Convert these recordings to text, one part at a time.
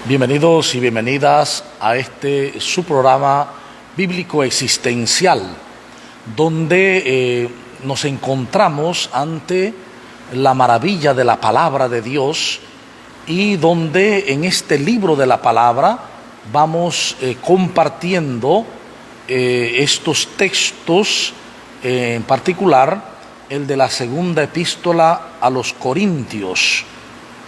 Bienvenidos y bienvenidas a su programa bíblico existencial, donde nos encontramos ante la maravilla de la palabra de Dios y donde en este libro de la palabra vamos compartiendo estos textos, en particular el de la segunda epístola a los Corintios.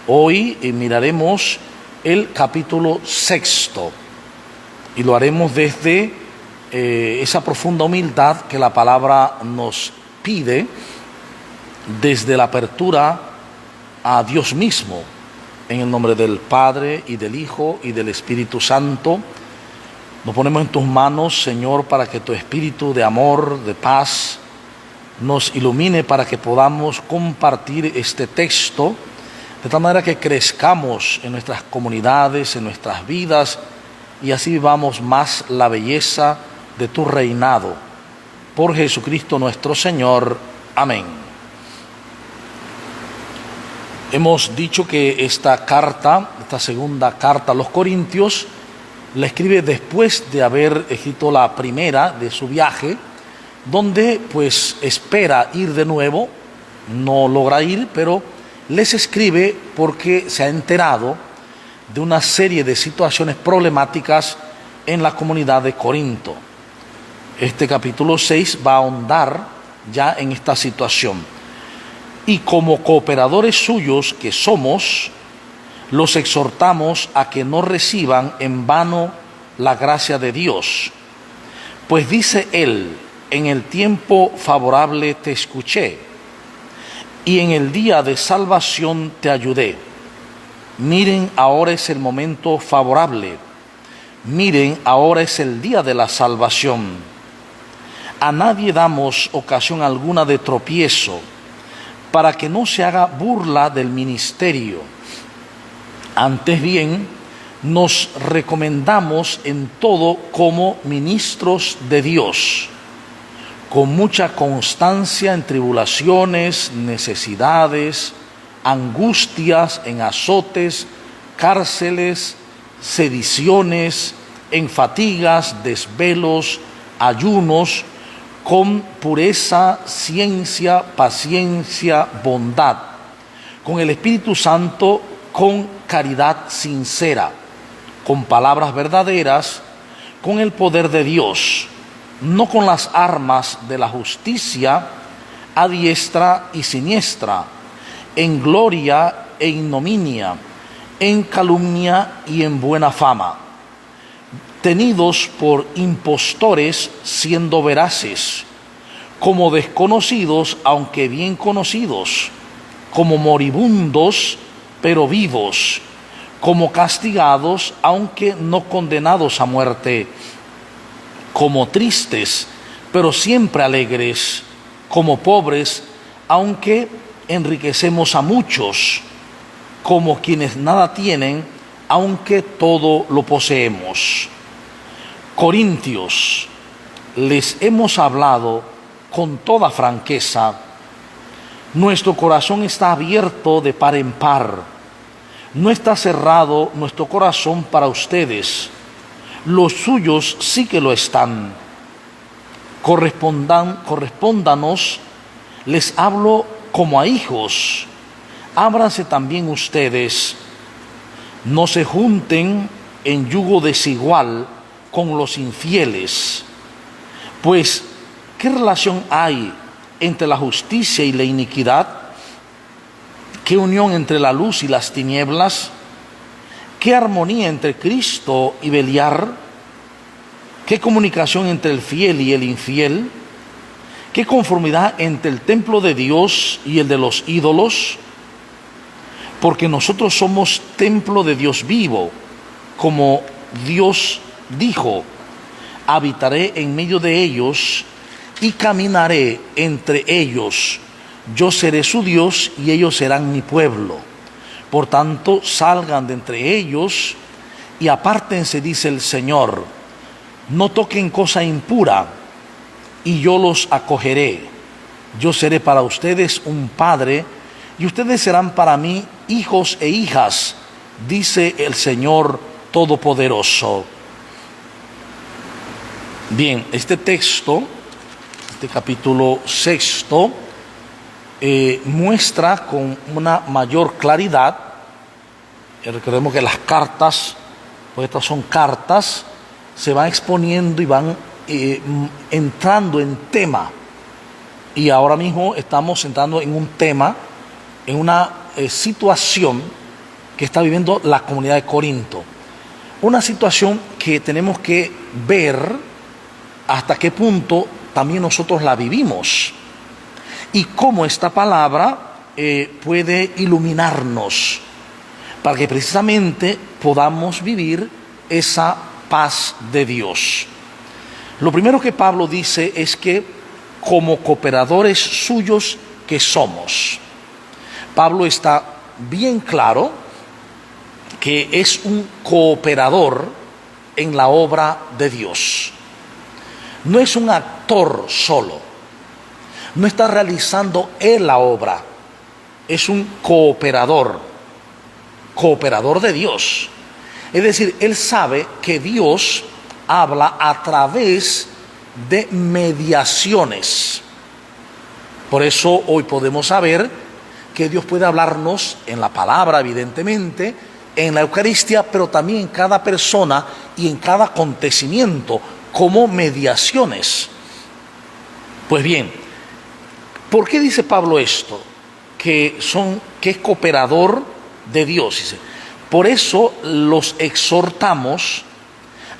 Hoy miraremos el capítulo 6 y lo haremos desde esa profunda humildad que la palabra nos pide, desde la apertura a Dios mismo, en el nombre del Padre y del Hijo y del Espíritu Santo. Nos ponemos en tus manos, Señor, para que tu espíritu de amor, de paz, nos ilumine para que podamos compartir este texto, de tal manera que crezcamos en nuestras comunidades, en nuestras vidas, y así vivamos más la belleza de tu reinado. Por Jesucristo nuestro Señor. Amén. Hemos dicho que esta segunda carta a los Corintios, la escribe después de haber escrito la primera de su viaje, donde pues espera ir de nuevo, no logra ir, pero les escribe porque se ha enterado de una serie de situaciones problemáticas en la comunidad de Corinto. Este capítulo 6 va a ahondar ya en esta situación. Y como cooperadores suyos que somos, los exhortamos a que no reciban en vano la gracia de Dios. Pues dice él: en el tiempo favorable te escuché, y en el día de salvación te ayudé. Miren, ahora es el momento favorable. Miren, ahora es el día de la salvación. A nadie damos ocasión alguna de tropiezo, para que no se haga burla del ministerio. Antes bien, nos recomendamos en todo como ministros de Dios, con mucha constancia en tribulaciones, necesidades, angustias, en azotes, cárceles, sediciones, en fatigas, desvelos, ayunos, con pureza, ciencia, paciencia, bondad, con el Espíritu Santo, con caridad sincera, con palabras verdaderas, con el poder de Dios, no con las armas de la justicia a diestra y siniestra, en gloria e ignominia, en calumnia y en buena fama, tenidos por impostores siendo veraces, como desconocidos aunque bien conocidos, como moribundos pero vivos, como castigados aunque no condenados a muerte, como tristes, pero siempre alegres, como pobres, aunque enriquecemos a muchos, como quienes nada tienen, aunque todo lo poseemos. Corintios, les hemos hablado con toda franqueza. Nuestro corazón está abierto de par en par. No está cerrado nuestro corazón para ustedes. Los suyos sí que lo están. Correspóndanos, les hablo como a hijos. Ábranse también ustedes. No se junten en yugo desigual con los infieles. Pues, ¿qué relación hay entre la justicia y la iniquidad? ¿Qué unión entre la luz y las tinieblas? ¿Qué armonía entre Cristo y Beliar? ¿Qué comunicación entre el fiel y el infiel? ¿Qué conformidad entre el templo de Dios y el de los ídolos? Porque nosotros somos templo de Dios vivo, como Dios dijo: habitaré en medio de ellos y caminaré entre ellos. Yo seré su Dios y ellos serán mi pueblo. Por tanto, salgan de entre ellos y apártense, dice el Señor. No toquen cosa impura, y yo los acogeré. Yo seré para ustedes un padre, y ustedes serán para mí hijos e hijas, dice el Señor Todopoderoso. Bien, este texto, este capítulo 6, muestra con una mayor claridad. Recordemos que las cartas, pues estas son cartas, se van exponiendo y van entrando en tema. Y ahora mismo estamos entrando en un tema, en una situación que está viviendo la comunidad de Corinto. Una situación que tenemos que ver hasta qué punto también nosotros la vivimos y cómo esta palabra puede iluminarnos para que precisamente podamos vivir esa paz de Dios. Lo primero que Pablo dice es que como cooperadores suyos que somos, Pablo está bien claro que es un cooperador en la obra de Dios. No es un actor solo, no está realizando él la obra, es un cooperador de Dios. Es decir, él sabe que Dios habla a través de mediaciones. Por eso hoy podemos saber que Dios puede hablarnos en la palabra, evidentemente, en la Eucaristía, pero también en cada persona y en cada acontecimiento, como mediaciones. Pues bien, ¿por qué dice Pablo esto? Que es cooperador de Dios. Dice, por eso los exhortamos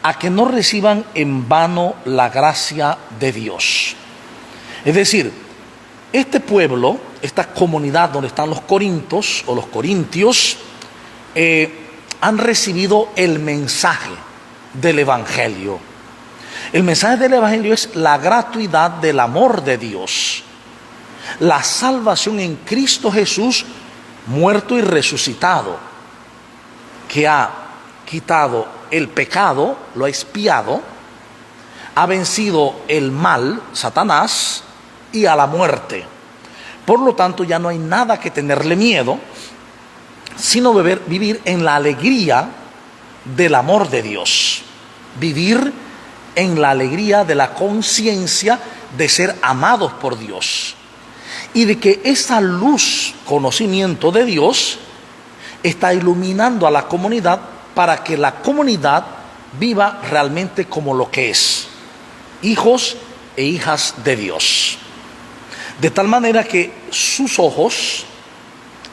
a que no reciban en vano la gracia de Dios. Es decir, este pueblo, esta comunidad donde están los corintios, han recibido el mensaje del Evangelio. El mensaje del Evangelio es la gratuidad del amor de Dios, la salvación en Cristo Jesús, muerto y resucitado, que ha quitado el pecado, lo ha expiado, ha vencido el mal, Satanás, y a la muerte. Por lo tanto, ya no hay nada que tenerle miedo, sino vivir en la alegría del amor de Dios, vivir en la alegría de la conciencia de ser amados por Dios y de que esa luz, conocimiento de Dios, está iluminando a la comunidad para que la comunidad viva realmente como lo que es, hijos e hijas de Dios. De tal manera que sus ojos,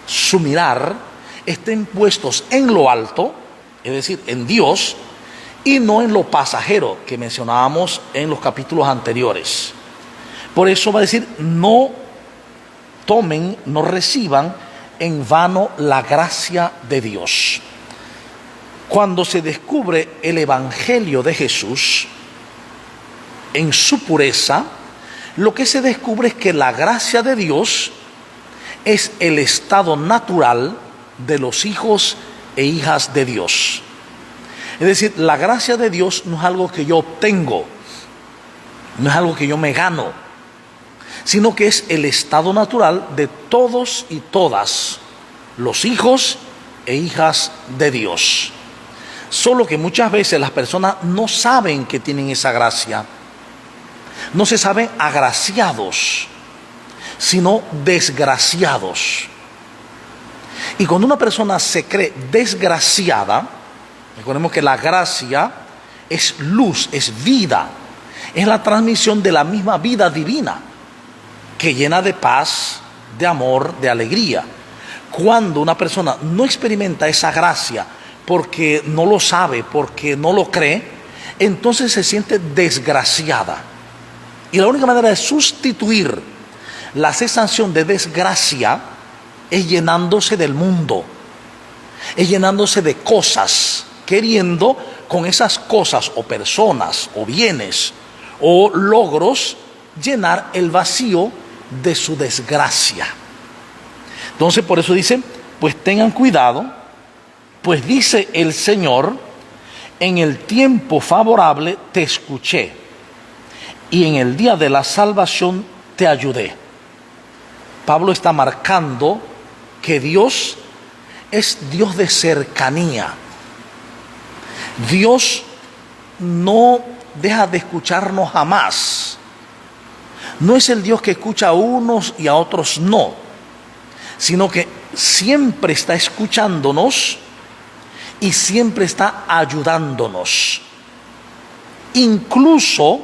su mirar, estén puestos en lo alto, es decir, en Dios, y no en lo pasajero que mencionábamos en los capítulos anteriores. Por eso va a decir, no tomen, no reciban en vano la gracia de Dios. Cuando se descubre el Evangelio de Jesús en su pureza, lo que se descubre es que la gracia de Dios es el estado natural de los hijos e hijas de Dios. Es decir, la gracia de Dios no es algo que yo obtengo, no es algo que yo me gano, sino que es el estado natural de todos y todas los hijos e hijas de Dios. Solo que muchas veces las personas no saben que tienen esa gracia, no se saben agraciados, sino desgraciados. Y cuando una persona se cree desgraciada, recordemos que la gracia es luz, es vida, es la transmisión de la misma vida divina que llena de paz, de amor, de alegría. Cuando una persona no experimenta esa gracia porque no lo sabe, porque no lo cree, entonces se siente desgraciada. Y la única manera de sustituir la sensación de desgracia es llenándose del mundo, es llenándose de cosas, queriendo con esas cosas o personas o bienes o logros llenar el vacío de su desgracia. Entonces por eso dice, pues tengan cuidado, pues dice el Señor, en el tiempo favorable te escuché y en el día de la salvación te ayudé. Pablo está marcando que Dios es Dios de cercanía. Dios no deja de escucharnos jamás. No es el Dios que escucha a unos y a otros no, sino que siempre está escuchándonos y siempre está ayudándonos. Incluso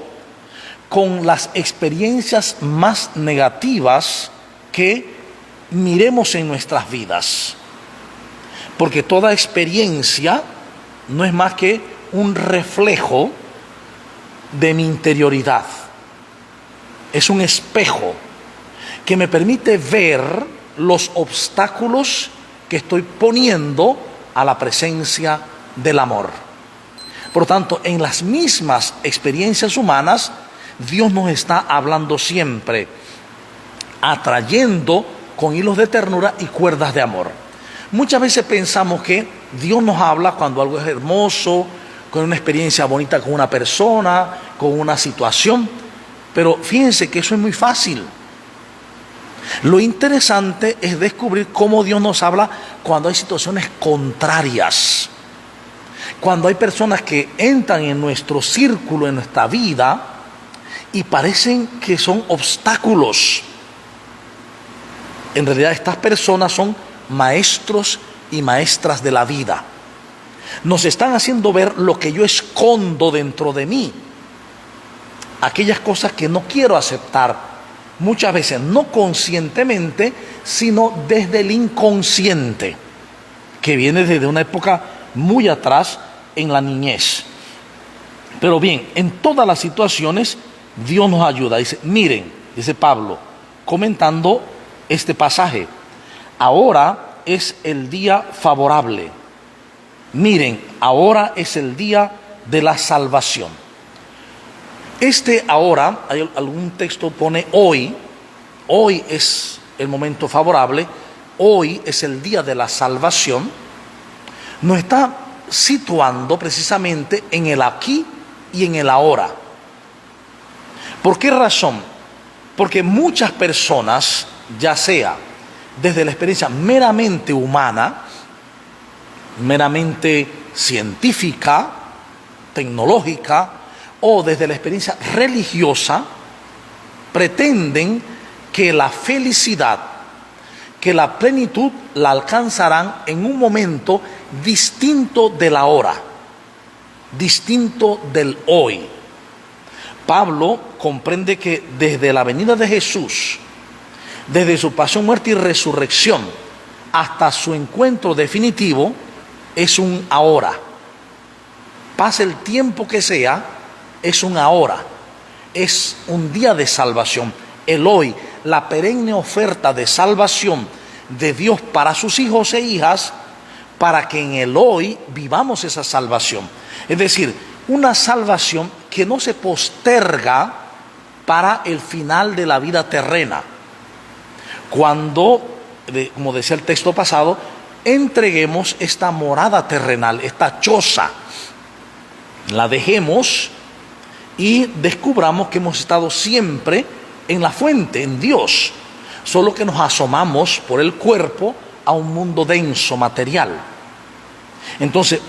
con las experiencias más negativas que miremos en nuestras vidas. Porque toda experiencia no es más que un reflejo de mi interioridad. Es un espejo que me permite ver los obstáculos que estoy poniendo a la presencia del amor. Por lo tanto, en las mismas experiencias humanas, Dios nos está hablando siempre, atrayendo con hilos de ternura y cuerdas de amor. Muchas veces pensamos que Dios nos habla cuando algo es hermoso, con una experiencia bonita con una persona, con una situación, pero fíjense que eso es muy fácil. Lo interesante es descubrir cómo Dios nos habla cuando hay situaciones contrarias. Cuando hay personas que entran en nuestro círculo, en nuestra vida, y parecen que son obstáculos. En realidad estas personas son maestros y maestras de la vida. Nos están haciendo ver lo que yo escondo dentro de mí. Aquellas cosas que no quiero aceptar, muchas veces no conscientemente, sino desde el inconsciente, que viene desde una época muy atrás en la niñez. Pero bien, en todas las situaciones Dios nos ayuda. Dice, miren, dice Pablo, comentando este pasaje, ahora es el día favorable. Miren, ahora es el día de la salvación. Ahora, hay algún texto pone hoy es el momento favorable, hoy es el día de la salvación. Nos está situando precisamente en el aquí y en el ahora. ¿Por qué razón? Porque muchas personas, ya sea desde la experiencia meramente humana, meramente científica, tecnológica, o desde la experiencia religiosa, pretenden que la felicidad, que la plenitud la alcanzarán en un momento distinto del ahora, distinto del hoy. Pablo comprende que desde la venida de Jesús, desde su pasión, muerte y resurrección, hasta su encuentro definitivo, es un ahora. Pase el tiempo que sea, es un ahora. Es un día de salvación. El hoy, la perenne oferta de salvación de Dios para sus hijos e hijas, para que en el hoy vivamos esa salvación. Es decir, una salvación que no se posterga para el final de la vida terrena. Cuando, como decía el texto pasado, entreguemos esta morada terrenal, esta choza, la dejemos y descubramos que hemos estado siempre en la fuente, en Dios, solo que nos asomamos por el cuerpo a un mundo denso, material. Entonces,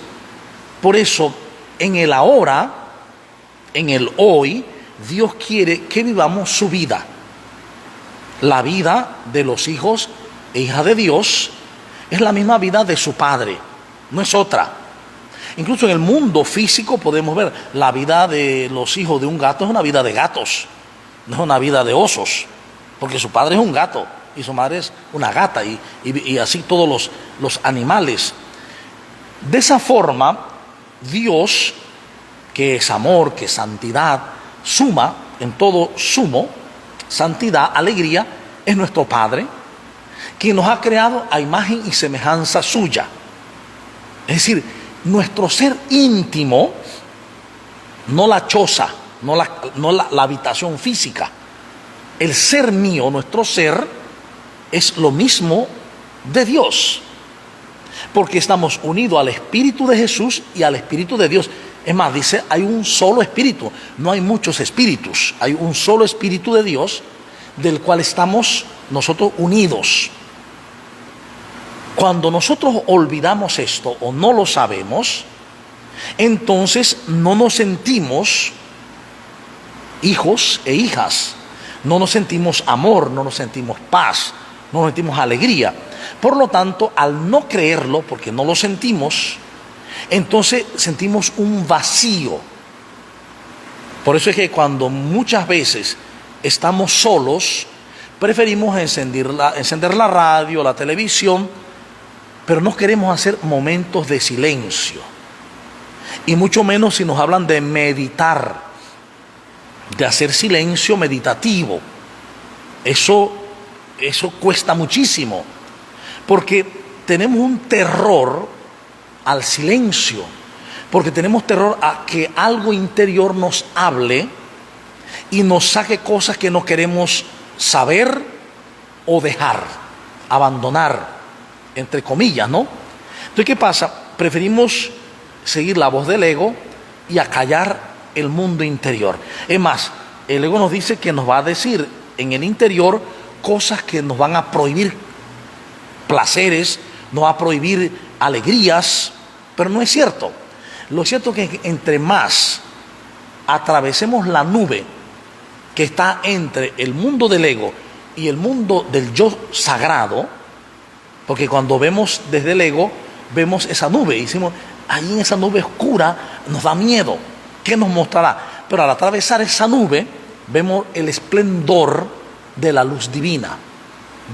por eso, en el ahora, en el hoy, Dios quiere que vivamos su vida. La vida de los hijos e hijas de Dios es la misma vida de su Padre, no es otra. Incluso en el mundo físico podemos ver, la vida de los hijos de un gato es una vida de gatos, no es una vida de osos, porque su padre es un gato y su madre es una gata, y así todos los animales. De esa forma, Dios, que es amor, que es santidad, suma en todo sumo, santidad, alegría, es nuestro Padre, quien nos ha creado a imagen y semejanza suya. Es decir, nuestro ser íntimo, no la choza, no la habitación física. El ser mío, nuestro ser, es lo mismo de Dios, porque estamos unidos al Espíritu de Jesús y al Espíritu de Dios. Es más, dice, hay un solo Espíritu, no hay muchos espíritus, hay un solo Espíritu de Dios, del cual estamos nosotros unidos. Cuando nosotros olvidamos esto o no lo sabemos, entonces no nos sentimos hijos e hijas, no nos sentimos amor, no nos sentimos paz, no nos sentimos alegría. Por lo tanto, al no creerlo, porque no lo sentimos, entonces sentimos un vacío. Por eso es que cuando muchas veces estamos solos, preferimos encender la radio, la televisión, pero no queremos hacer momentos de silencio. Y mucho menos si nos hablan de meditar, de hacer silencio meditativo. Eso cuesta muchísimo, porque tenemos un terror al silencio, porque tenemos terror a que algo interior nos hable y nos saque cosas que no queremos saber o dejar, abandonar, entre comillas, ¿no? Entonces, ¿qué pasa? Preferimos seguir la voz del ego y acallar el mundo interior. Es más, el ego nos dice que nos va a decir en el interior cosas que nos van a prohibir placeres, nos va a prohibir alegrías, pero no es cierto. Lo cierto es que entre más atravesemos la nube que está entre el mundo del ego y el mundo del yo sagrado, porque cuando vemos desde el ego, vemos esa nube y decimos, ahí en esa nube oscura nos da miedo, ¿qué nos mostrará? Pero al atravesar esa nube, vemos el esplendor de la luz divina,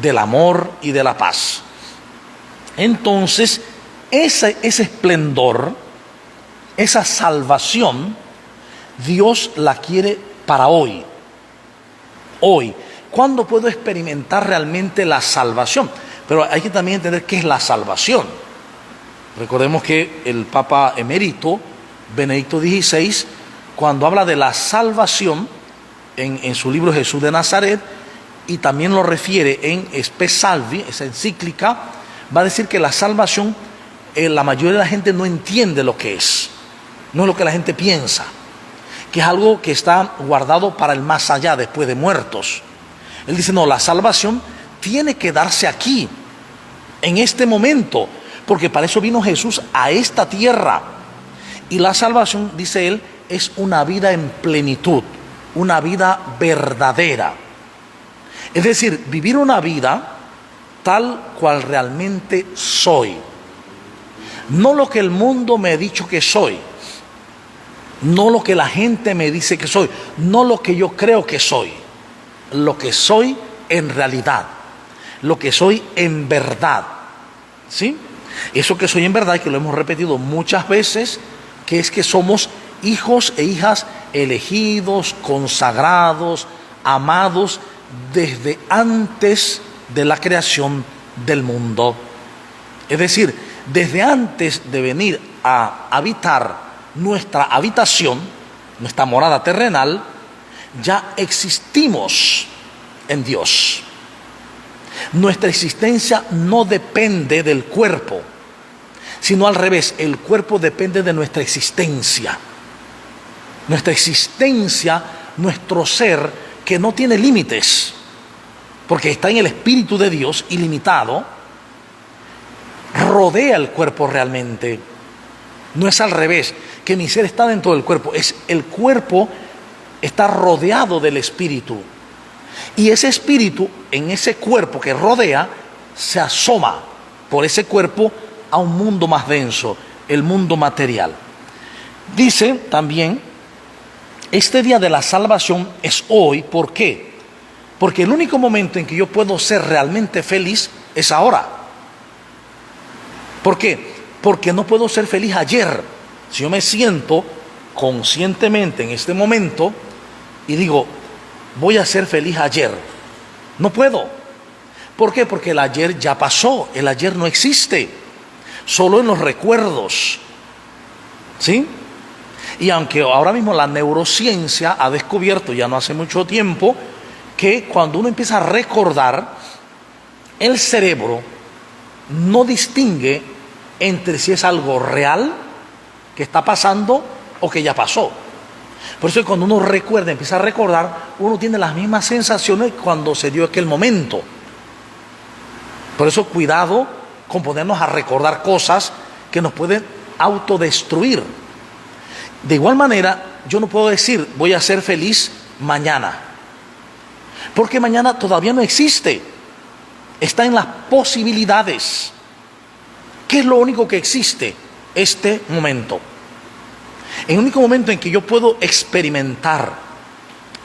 del amor y de la paz. Entonces, ese esplendor, esa salvación, Dios la quiere para hoy. Hoy, ¿cuándo puedo experimentar realmente la salvación? Pero hay que también entender qué es la salvación. Recordemos que el Papa emérito, Benedicto XVI, cuando habla de la salvación, en su libro Jesús de Nazaret, y también lo refiere en Spe Salvi, esa encíclica, va a decir que la salvación, la mayoría de la gente no entiende lo que es, no es lo que la gente piensa, que es algo que está guardado para el más allá, después de muertos. Él dice, no, la salvación tiene que darse aquí, en este momento, porque para eso vino Jesús a esta tierra. Y la salvación, dice él, es una vida en plenitud, una vida verdadera. Es decir, vivir una vida tal cual realmente soy. No lo que el mundo me ha dicho que soy, no lo que la gente me dice que soy, no lo que yo creo que soy, lo que soy en realidad, lo que soy en verdad, ¿sí? Eso que soy en verdad, y que lo hemos repetido muchas veces, que es que somos hijos e hijas elegidos, consagrados, amados desde antes de la creación del mundo. Es decir, desde antes de venir a habitar nuestra habitación, nuestra morada terrenal, ya existimos en Dios. Nuestra existencia no depende del cuerpo, sino al revés, el cuerpo depende de nuestra existencia. Nuestra existencia, nuestro ser, que no tiene límites, porque está en el Espíritu de Dios ilimitado, rodea el cuerpo realmente. No es al revés, que mi ser está dentro del cuerpo, es el cuerpo está rodeado del Espíritu. Y ese Espíritu, en ese cuerpo que rodea, se asoma por ese cuerpo a un mundo más denso, el mundo material. Dice también, este día de la salvación es hoy. ¿Por qué? Porque el único momento en que yo puedo ser realmente feliz es ahora. ¿Por qué? Porque no puedo ser feliz ayer. Si yo me siento conscientemente en este momento y digo, voy a ser feliz ayer, no puedo. ¿Por qué? Porque el ayer ya pasó, el ayer no existe, solo en los recuerdos, ¿sí? Y aunque ahora mismo la neurociencia ha descubierto ya no hace mucho tiempo que cuando uno empieza a recordar, el cerebro no distingue entre si es algo real que está pasando o que ya pasó. Por eso cuando uno recuerda, empieza a recordar, uno tiene las mismas sensaciones cuando se dio aquel momento. Por eso cuidado con ponernos a recordar cosas que nos pueden autodestruir. De igual manera, yo no puedo decir voy a ser feliz mañana, porque mañana todavía no existe, está en las posibilidades. ¿Qué es lo único que existe? Este momento. El único momento en que yo puedo experimentar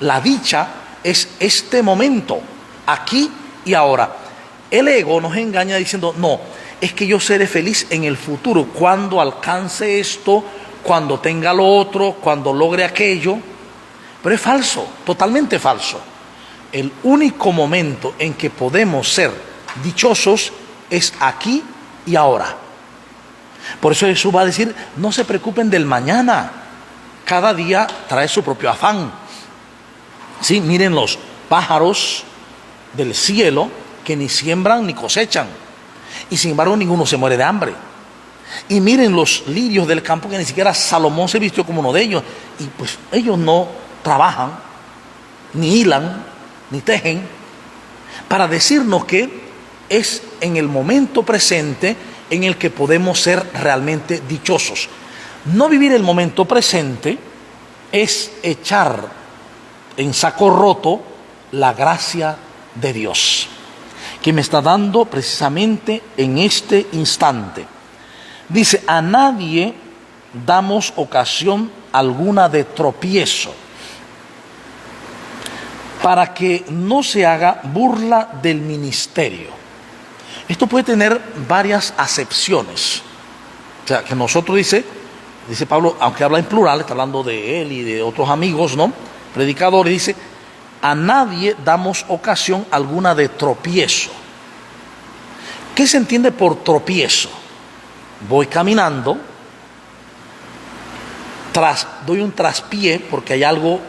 la dicha es este momento, aquí y ahora. El ego nos engaña diciendo, no, es que yo seré feliz en el futuro, cuando alcance esto, cuando tenga lo otro, cuando logre aquello. Pero es falso, totalmente falso. El único momento en que podemos ser dichosos es aquí y ahora. Por eso Jesús va a decir, no se preocupen del mañana, cada día trae su propio afán. Sí, miren los pájaros del cielo que ni siembran ni cosechan, y sin embargo ninguno se muere de hambre. Y miren los lirios del campo, que ni siquiera Salomón se vistió como uno de ellos, y pues ellos no trabajan, ni hilan, ni tejen, para decirnos que es en el momento presente en el que podemos ser realmente dichosos. No vivir el momento presente es echar en saco roto la gracia de Dios, que me está dando precisamente en este instante. Dice, a nadie damos ocasión alguna de tropiezo, para que no se haga burla del ministerio. Esto puede tener varias acepciones. O sea, que nosotros dice Pablo, aunque habla en plural, está hablando de él y de otros amigos, ¿no? Predicadores, dice, a nadie damos ocasión alguna de tropiezo. ¿Qué se entiende por tropiezo? Voy caminando, doy un traspié porque hay algo,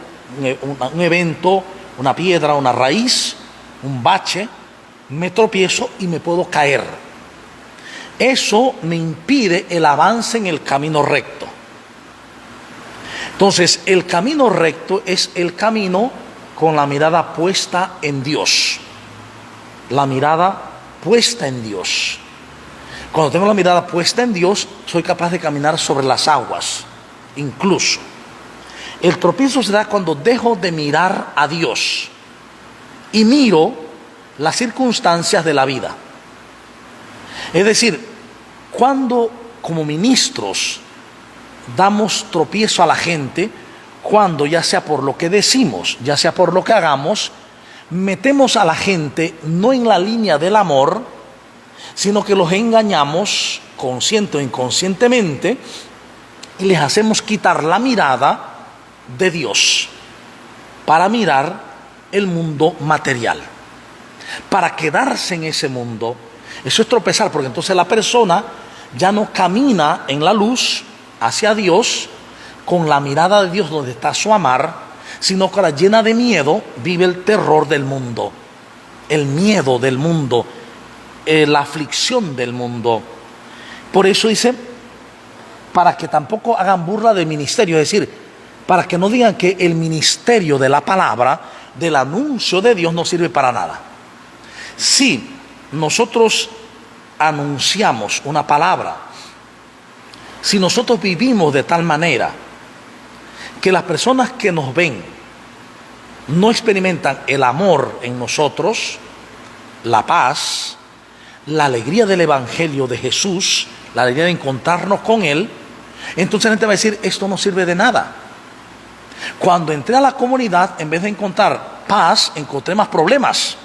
un evento, una piedra, una raíz, un bache, me tropiezo y me puedo caer. Eso me impide el avance en el camino recto. Entonces, el camino recto es el camino con la mirada puesta en Dios. La mirada puesta en Dios. Cuando tengo la mirada puesta en Dios, soy capaz de caminar sobre las aguas, incluso. El tropiezo se da cuando dejo de mirar a Dios y miro las circunstancias de la vida. Es decir, cuando como ministros damos tropiezo a la gente, cuando ya sea por lo que decimos, ya sea por lo que hagamos, metemos a la gente no en la línea del amor, sino que los engañamos consciente o inconscientemente y les hacemos quitar la mirada de Dios para mirar el mundo material, para quedarse en ese mundo. Eso es tropezar, porque entonces la persona ya no camina en la luz hacia Dios con la mirada de Dios donde está su amar, sino que ahora, llena de miedo, vive el terror del mundo, el miedo del mundo, la aflicción del mundo. Por eso dice, para que tampoco hagan burla del ministerio, es decir, para que no digan que el ministerio de la palabra, del anuncio de Dios, no sirve para nada. Si nosotros anunciamos una palabra, si nosotros vivimos de tal manera que las personas que nos ven no experimentan el amor en nosotros, la paz, la alegría del Evangelio de Jesús, la alegría de encontrarnos con Él, entonces la gente va a decir, esto no sirve de nada. Cuando entré a la comunidad, en vez de encontrar paz, encontré más problemas.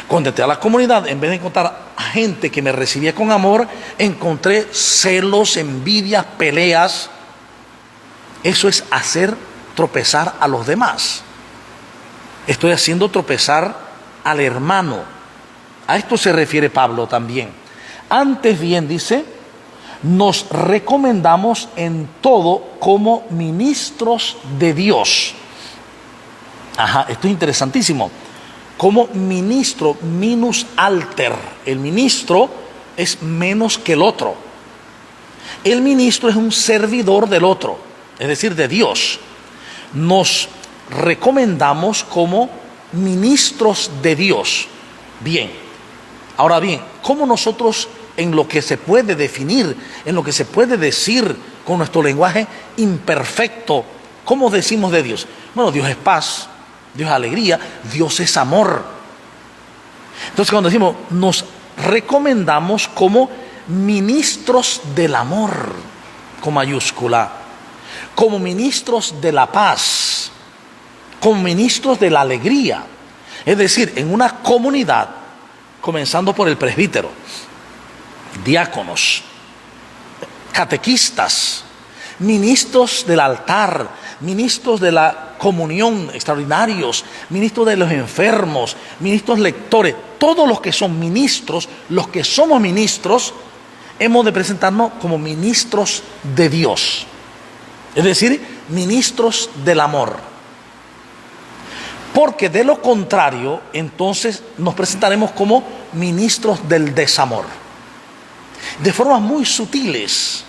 Cuando entré a la comunidad, en vez de encontrar gente que me recibía con amor, encontré celos, envidias, peleas. Eso es hacer tropezar a los demás. Estoy haciendo tropezar al hermano. A esto se refiere Pablo también. Antes bien, dice, nos recomendamos en todo como ministros de Dios. Esto es interesantísimo. Como ministro, minus alter. El ministro es menos que el otro. El ministro es un servidor del otro, es decir, de Dios. Nos recomendamos como ministros de Dios. Bien, ahora bien, cómo nosotros, en lo que se puede definir, en lo que se puede decir con nuestro lenguaje imperfecto, ¿cómo decimos de Dios? Bueno, Dios es paz, Dios es alegría, Dios es amor. Entonces, cuando decimos, nos recomendamos como ministros del amor, con mayúscula, como ministros de la paz, como ministros de la alegría. Es decir, en una comunidad, comenzando por el presbítero, diáconos, catequistas, ministros del altar, ministros de la comunión extraordinarios, ministros de los enfermos, ministros lectores, todos los que son ministros, los que somos ministros, hemos de presentarnos como ministros de Dios, es decir, ministros del amor. Porque de lo contrario, entonces nos presentaremos como ministros del desamor. De formas muy sutiles.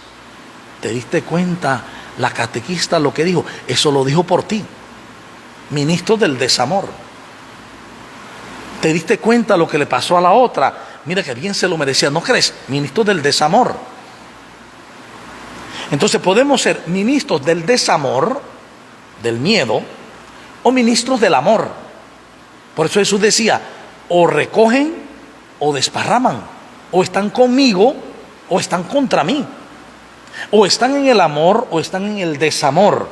¿Te diste cuenta la catequista lo que dijo? Eso lo dijo por ti. Ministro del desamor. ¿Te diste cuenta lo que le pasó a la otra? Mira que bien se lo merecía, ¿no crees? Ministro del desamor. Entonces podemos ser ministros del desamor, del miedo, o ministros del amor. Por eso Jesús decía, o recogen o desparraman, o están conmigo o están contra mí, o están en el amor o están en el desamor.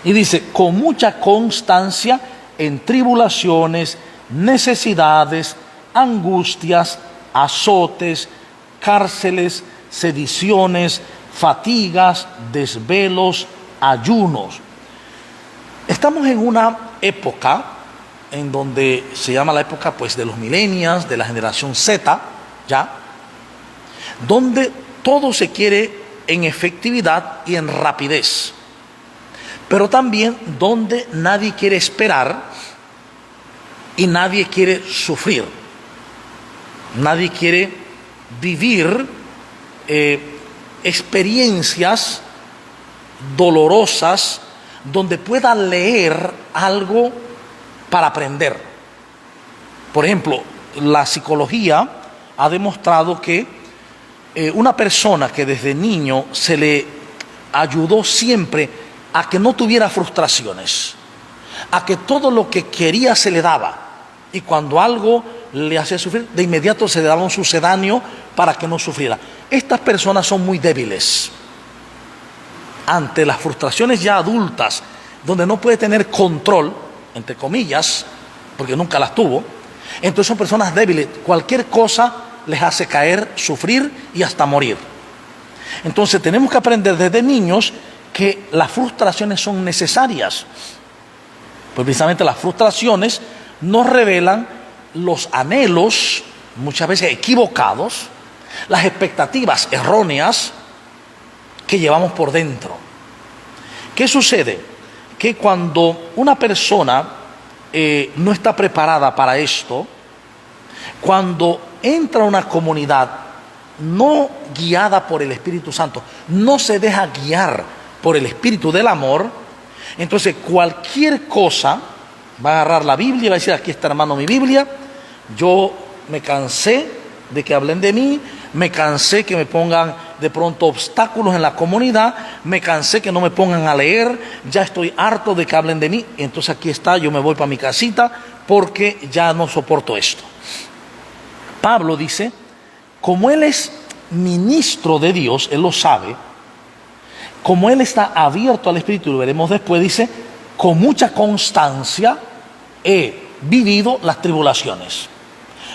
Y dice, con mucha constancia en tribulaciones, necesidades, angustias, azotes, cárceles, sediciones, fatigas, desvelos, ayunos. Estamos en una época en donde se llama la época pues de los millennials, de la generación Z, ya, donde todo se quiere en efectividad y en rapidez, pero también donde nadie quiere esperar y nadie quiere sufrir, nadie quiere vivir experiencias dolorosas donde pueda leer algo para aprender. Por ejemplo, la psicología ha demostrado que una persona que desde niño se le ayudó siempre a que no tuviera frustraciones, a que todo lo que quería se le daba, y cuando algo le hacía sufrir, de inmediato se le daba un sucedáneo para que no sufriera. Estas personas son muy débiles ante las frustraciones ya adultas, donde no puede tener control, entre comillas, porque nunca las tuvo. Entonces son personas débiles, cualquier cosa les hace caer, sufrir y hasta morir. Entonces tenemos que aprender desde niños que las frustraciones son necesarias, pues precisamente las frustraciones nos revelan los anhelos, muchas veces equivocados, las expectativas erróneas que llevamos por dentro. ¿Qué sucede? Que cuando una persona no está preparada para esto, cuando entra a una comunidad no guiada por el Espíritu Santo, no se deja guiar por el Espíritu del amor, entonces cualquier cosa va a agarrar la Biblia y va a decir, aquí está, hermano, mi Biblia, yo me cansé de que hablen de mí, me cansé que me pongan de pronto obstáculos en la comunidad, me cansé que no me pongan a leer, ya estoy harto de que hablen de mí, entonces aquí está, yo me voy para mi casita porque ya no soporto esto. Pablo dice, como él es ministro de Dios, él lo sabe, como él está abierto al Espíritu, lo veremos después, dice, con mucha constancia he vivido las tribulaciones.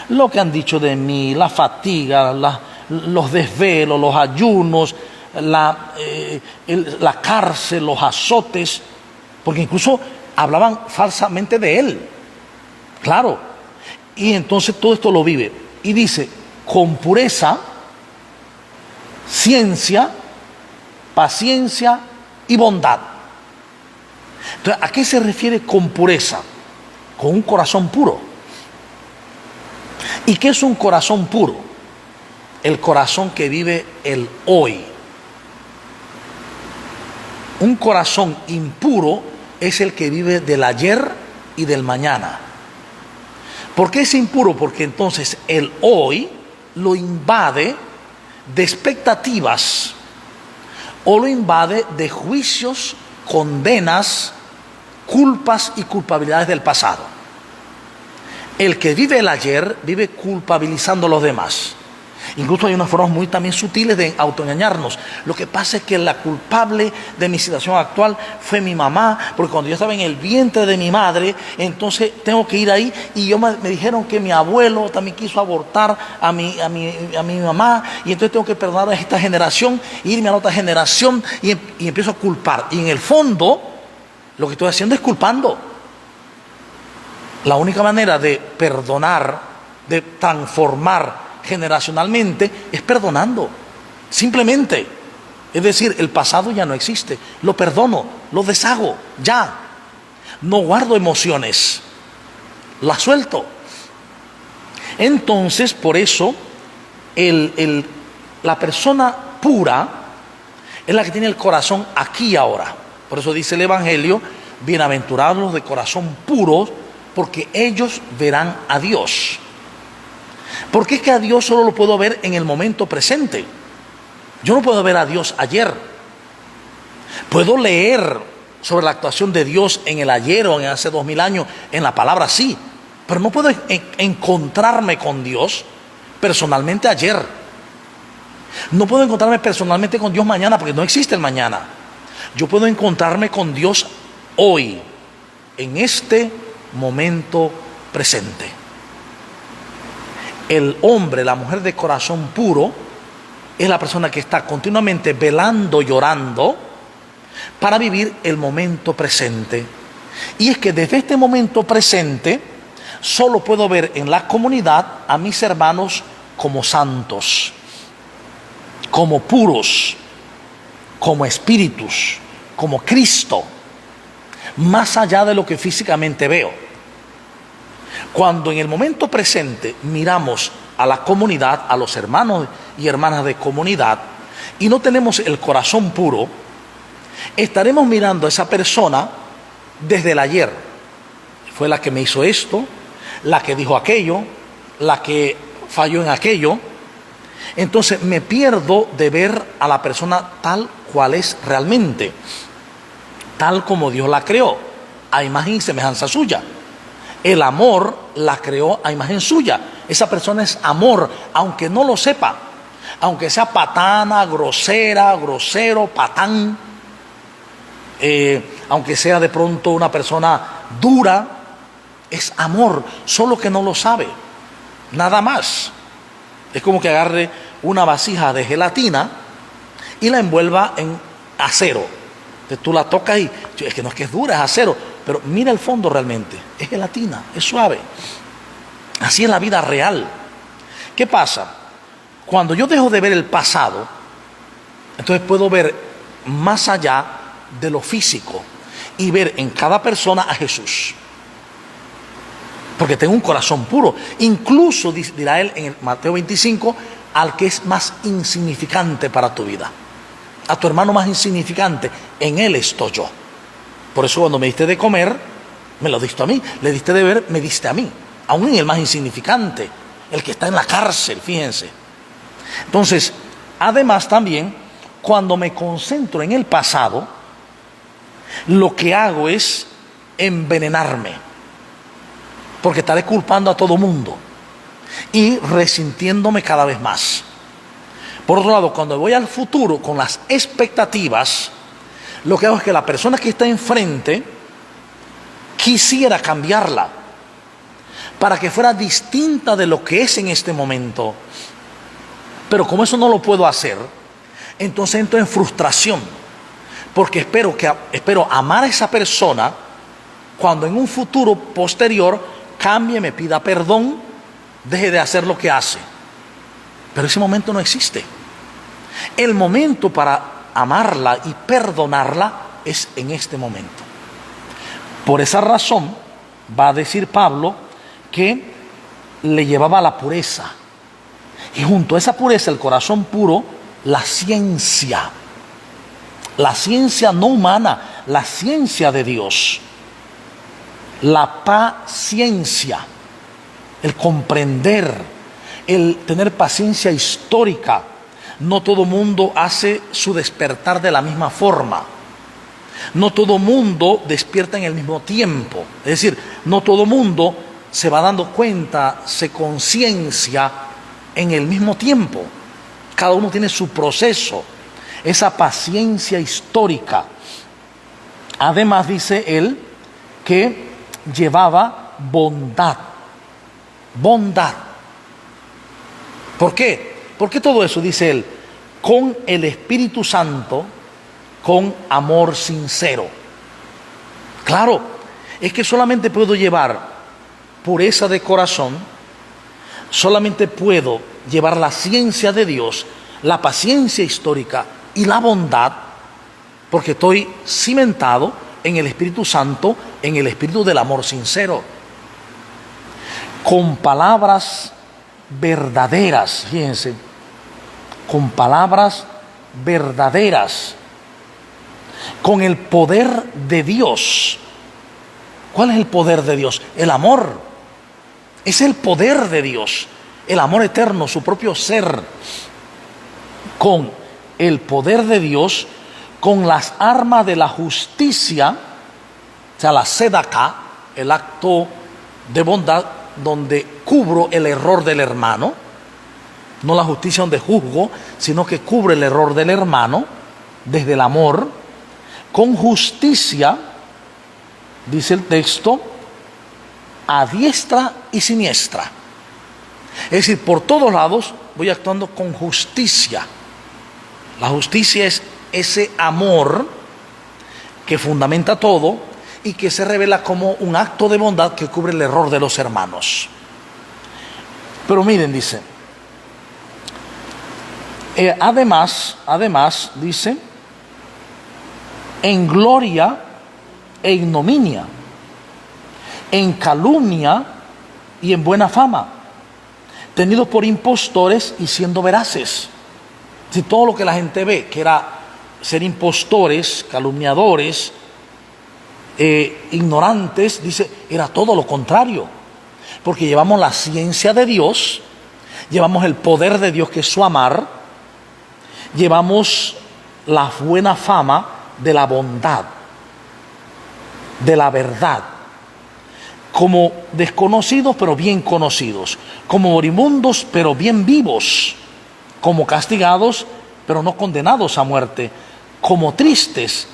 Lo que han dicho de mí, la fatiga, los desvelos, los ayunos, la cárcel, los azotes, porque incluso hablaban falsamente de él, claro, y entonces todo esto lo vive, y dice, con pureza, ciencia, paciencia y bondad. Entonces, ¿a qué se refiere con pureza? Con un corazón puro. ¿Y qué es un corazón puro? El corazón que vive el hoy. Un corazón impuro es el que vive del ayer y del mañana. ¿Por qué es impuro? Porque entonces el hoy lo invade de expectativas o lo invade de juicios, condenas, culpas y culpabilidades del pasado. El que vive el ayer vive culpabilizando a los demás. Incluso hay unas formas muy también sutiles de autoengañarnos. Lo que pasa es que la culpable de mi situación actual fue mi mamá, porque cuando yo estaba en el vientre de mi madre, entonces tengo que ir ahí, y me dijeron que mi abuelo también quiso abortar a mi mamá, y entonces tengo que perdonar a esta generación, irme a la otra generación, y empiezo a culpar. Y en el fondo, lo que estoy haciendo es culpando. La única manera de perdonar, de transformar generacionalmente, es perdonando, simplemente. Es decir, el pasado ya no existe, lo perdono, lo deshago, ya. No guardo emociones, las suelto. Entonces, por eso, la persona pura es la que tiene el corazón aquí y ahora. Por eso dice el Evangelio: bienaventurados los de corazón puro, porque ellos verán a Dios. Porque es que a Dios solo lo puedo ver en el momento presente. Yo no puedo ver a Dios ayer. Puedo leer sobre la actuación de Dios en el ayer o en hace 2000 años, en la palabra sí, pero no puedo encontrarme con Dios personalmente ayer. No puedo encontrarme personalmente con Dios mañana, porque no existe el mañana. Yo puedo encontrarme con Dios hoy, en este momento presente. El hombre, la mujer de corazón puro, es la persona que está continuamente velando, llorando, para vivir el momento presente. Y es que desde este momento presente, solo puedo ver en la comunidad a mis hermanos como santos, como puros, como espíritus, como Cristo, más allá de lo que físicamente veo. Cuando en el momento presente miramos a la comunidad, a los hermanos y hermanas de comunidad, y no tenemos el corazón puro, estaremos mirando a esa persona desde el ayer. Fue la que me hizo esto, la que dijo aquello, la que falló en aquello. Entonces me pierdo de ver a la persona tal cual es realmente, tal como Dios la creó, a imagen y semejanza suya. El amor la creó a imagen suya. Esa persona es amor, aunque no lo sepa, aunque sea patana, grosera, grosero, patán, aunque sea de pronto una persona dura, es amor, solo que no lo sabe, nada más. Es como que agarre una vasija de gelatina y la envuelva en acero. Entonces tú la tocas y es que no es que es dura, es acero, pero mira el fondo realmente, es gelatina, es suave. Así es la vida real. ¿Qué pasa? Cuando yo dejo de ver el pasado, entonces puedo ver más allá de lo físico y ver en cada persona a Jesús. Porque tengo un corazón puro. Incluso dirá él en el Mateo 25, al que es más insignificante para tu vida, a tu hermano más insignificante, en él estoy yo. Por eso cuando me diste de comer, me lo diste a mí. Le diste de beber, me diste a mí. Aún en el más insignificante, el que está en la cárcel, fíjense. Entonces, además también, cuando me concentro en el pasado, lo que hago es envenenarme, porque estaré culpando a todo mundo y resintiéndome cada vez más. Por otro lado, cuando voy al futuro con las expectativas, lo que hago es que la persona que está enfrente quisiera cambiarla para que fuera distinta de lo que es en este momento. Pero como eso no lo puedo hacer, entonces entro en frustración, porque espero amar a esa persona cuando en un futuro posterior cambie, me pida perdón, deje de hacer lo que hace. Pero ese momento no existe. El momento para amarla y perdonarla es en este momento. Por esa razón va a decir Pablo que le llevaba a la pureza, y junto a esa pureza, el corazón puro, la ciencia no humana, la ciencia de Dios, la paciencia. el comprender, el tener paciencia histórica. No todo mundo hace su despertar de la misma forma. No todo mundo despierta en el mismo tiempo. Es decir, no todo mundo se va dando cuenta, se conciencia en el mismo tiempo. Cada uno tiene su proceso, esa paciencia histórica. Además, dice él, que llevaba bondad. Bondad. ¿Por qué? ¿Por qué todo eso? Dice él, con el Espíritu Santo, con amor sincero. Claro, es que solamente puedo llevar pureza de corazón, solamente puedo llevar la ciencia de Dios, la paciencia histórica y la bondad, porque estoy cimentado en el Espíritu Santo, en el espíritu del amor sincero. Con palabras verdaderas, fíjense, con palabras verdaderas, con el poder de Dios. ¿Cuál es el poder de Dios? El amor. Es el poder de Dios, el amor eterno, su propio ser. Con el poder de Dios, con las armas de la justicia, o sea, la sedacá, el acto de bondad donde cubro el error del hermano, no la justicia donde juzgo, sino que cubre el error del hermano desde el amor. Con justicia, dice el texto, a diestra y siniestra. Es decir, por todos lados voy actuando con justicia. La justicia es ese amor que fundamenta todo y que se revela como un acto de bondad que cubre el error de los hermanos. Pero miren, dice, además, dice, en gloria e ignominia, en calumnia y en buena fama, tenidos por impostores y siendo veraces. Si todo lo que la gente ve, que era ser impostores, calumniadores, ignorantes, dice, era todo lo contrario, porque llevamos la ciencia de Dios, llevamos el poder de Dios que es su amar, llevamos la buena fama de la bondad, de la verdad, como desconocidos pero bien conocidos, como moribundos pero bien vivos, como castigados pero no condenados a muerte, como tristes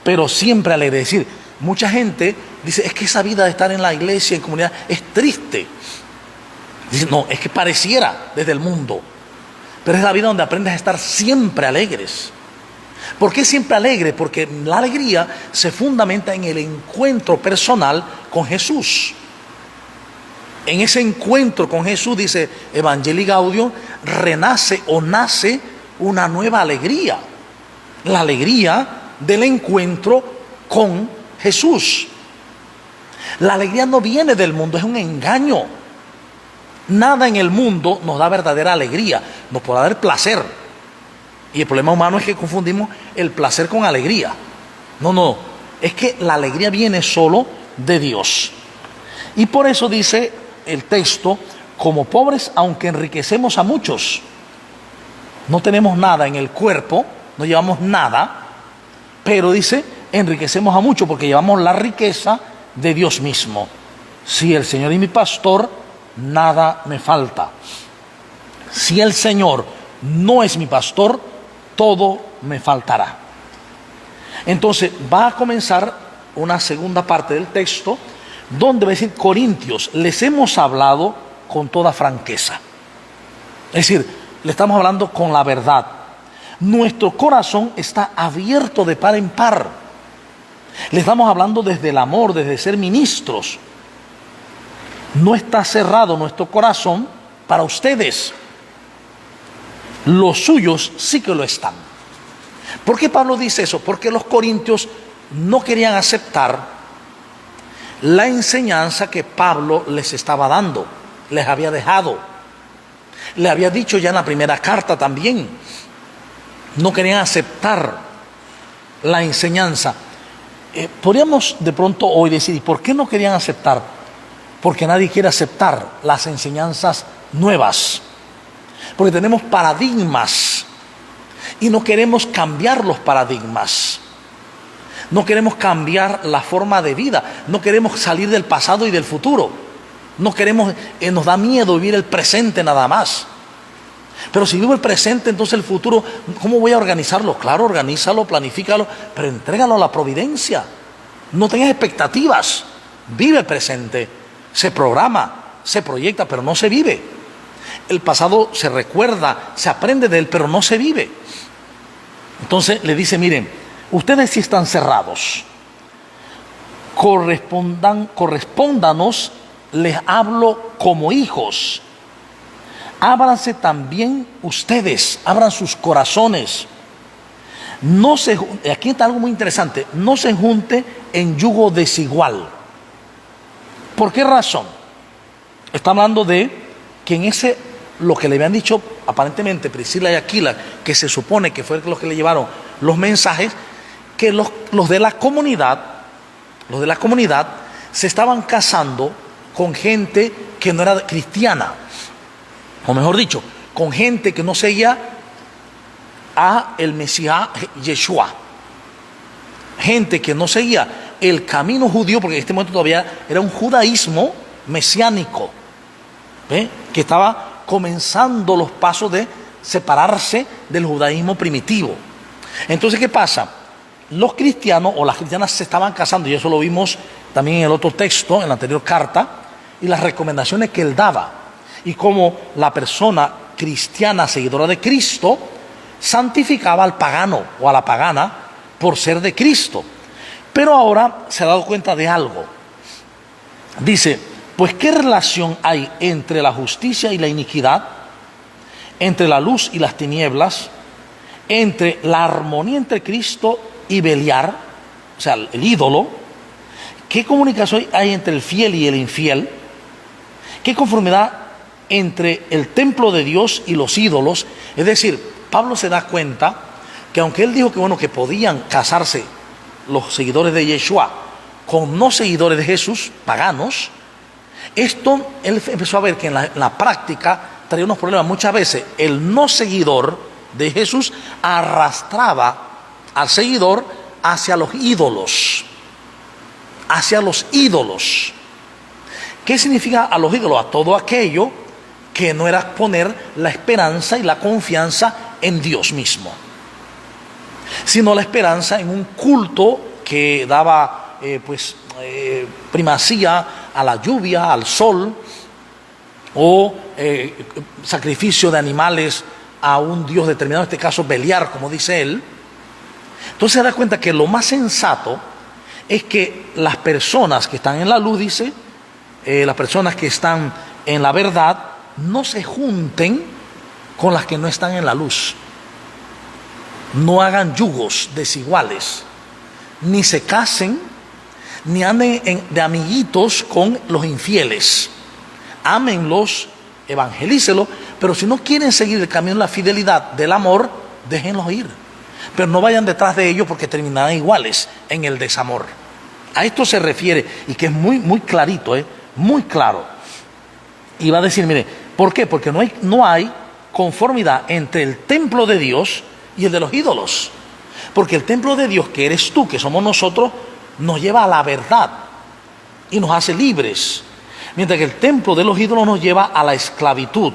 pero siempre alegres. Es decir, mucha gente dice, es que esa vida de estar en la iglesia, en comunidad, es triste. Dice, no, es que pareciera desde el mundo, pero es la vida donde aprendes a estar siempre alegres. ¿Por qué siempre alegre? Porque la alegría se fundamenta en el encuentro personal con Jesús. En ese encuentro con Jesús, dice Evangelii Gaudium, renace o nace una nueva alegría. La alegría del encuentro con Jesús. La alegría no viene del mundo, es un engaño. Nada en el mundo nos da verdadera alegría, nos puede dar placer. Y el problema humano es que confundimos el placer con alegría. No, es que la alegría viene solo de Dios. Y por eso dice el texto, como pobres aunque enriquecemos a muchos. No tenemos nada en el cuerpo, no llevamos nada, pero dice, enriquecemos a muchos porque llevamos la riqueza de Dios mismo. Si el Señor es mi pastor, nada me falta. Si el Señor no es mi pastor, todo me faltará. Entonces va a comenzar una segunda parte del texto donde va a decir, Corintios, les hemos hablado con toda franqueza. Es decir, le estamos hablando con la verdad. Nuestro corazón está abierto de par en par. Le estamos hablando desde el amor, desde ser ministros. No está cerrado nuestro corazón para ustedes. Los suyos sí que lo están. ¿Por qué Pablo dice eso? Porque los corintios no querían aceptar la enseñanza que Pablo les estaba dando, les había dejado. Le había dicho ya en la primera carta también. No querían aceptar la enseñanza. Podríamos de pronto hoy decir, ¿y por qué no querían aceptar? porque nadie quiere aceptar las enseñanzas nuevas, porque tenemos paradigmas y no queremos cambiar los paradigmas, no queremos cambiar la forma de vida, no queremos salir del pasado y del futuro, no queremos, nos da miedo vivir el presente nada más. Pero si vivo el presente, entonces el futuro, ¿cómo voy a organizarlo? Claro, organízalo, planifícalo, pero entrégalo a la providencia. No tengas expectativas, vive el presente, se programa, se proyecta, pero no se vive. El pasado se recuerda, se aprende de él, pero no se vive. Entonces le dice, miren, ustedes sí están cerrados, correspóndanos, les hablo como hijos. Ábranse también ustedes, abran sus corazones. Aquí está algo muy interesante, no se junte en yugo desigual. ¿Por qué razón? Está hablando de que en ese, lo que le habían dicho aparentemente Priscila y Aquila, que se supone que fue los que le llevaron los mensajes, que los de la comunidad se estaban casando con gente que no era cristiana, o mejor dicho, con gente que no seguía a el Mesías Yeshua, gente que no seguía el camino judío, porque en este momento todavía era un judaísmo mesiánico, que estaba comenzando los pasos de separarse del judaísmo primitivo. Entonces, ¿qué pasa? Los cristianos o las cristianas se estaban casando, y eso lo vimos también en el otro texto, en la anterior carta, y las recomendaciones que él daba, y cómo la persona cristiana seguidora de Cristo santificaba al pagano o a la pagana por ser de Cristo. Pero ahora se ha dado cuenta de algo. Dice, pues ¿qué relación hay entre la justicia y la iniquidad? Entre la luz y las tinieblas, entre la armonía entre Cristo y Beliar, o sea, el ídolo. ¿Qué comunicación hay entre el fiel y el infiel? ¿Qué conformidad entre el templo de Dios y los ídolos? Es decir, Pablo se da cuenta que aunque él dijo que bueno, que podían casarse los seguidores de Yeshua con no seguidores de Jesús, paganos, esto él empezó a ver que en la práctica traía unos problemas. Muchas veces el no seguidor de Jesús arrastraba al seguidor hacia los ídolos. Hacia los ídolos. ¿Qué significa a los ídolos? A todo aquello que no era poner la esperanza y la confianza en Dios mismo, sino la esperanza en un culto que daba primacía a la lluvia, al sol, o sacrificio de animales a un dios determinado, en este caso Beliar, como dice él. Entonces se da cuenta que lo más sensato es que las personas que están en la luz, dice, las personas que están en la verdad, no se junten con las que no están en la luz. No hagan yugos desiguales, ni se casen, ni anden de amiguitos con los infieles. Ámenlos, evangelícelos, pero si no quieren seguir el camino de la fidelidad, del amor, déjenlos ir. Pero no vayan detrás de ellos porque terminarán iguales en el desamor. A esto se refiere, y que es muy, muy clarito, muy claro. Y va a decir, mire, ¿por qué? Porque no hay conformidad entre el templo de Dios y el de los ídolos. Porque el templo de Dios, que eres tú, que somos nosotros, nos lleva a la verdad y nos hace libres. Mientras que el templo de los ídolos nos lleva a la esclavitud.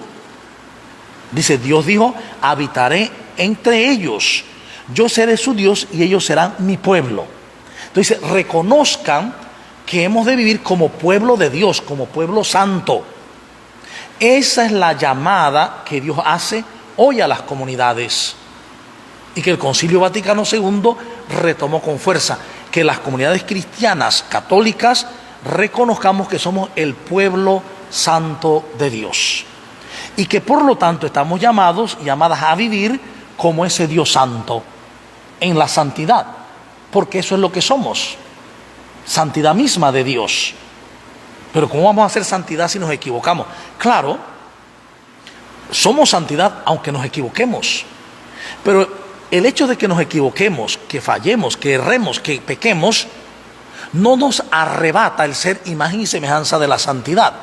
Dice, Dios dijo, habitaré entre ellos. Yo seré su Dios y ellos serán mi pueblo. Entonces, reconozcan que hemos de vivir como pueblo de Dios, como pueblo santo. Esa es la llamada que Dios hace hoy a las comunidades y que el Concilio Vaticano II retomó con fuerza, que las comunidades cristianas católicas reconozcamos que somos el pueblo santo de Dios y que por lo tanto estamos llamadas a vivir como ese Dios santo, en la santidad, porque eso es lo que somos, santidad misma de Dios. Pero ¿cómo vamos a hacer santidad si nos equivocamos? Claro, somos santidad aunque nos equivoquemos, pero el hecho de que nos equivoquemos, que fallemos, que erremos, que pequemos, no nos arrebata el ser imagen y semejanza de la santidad,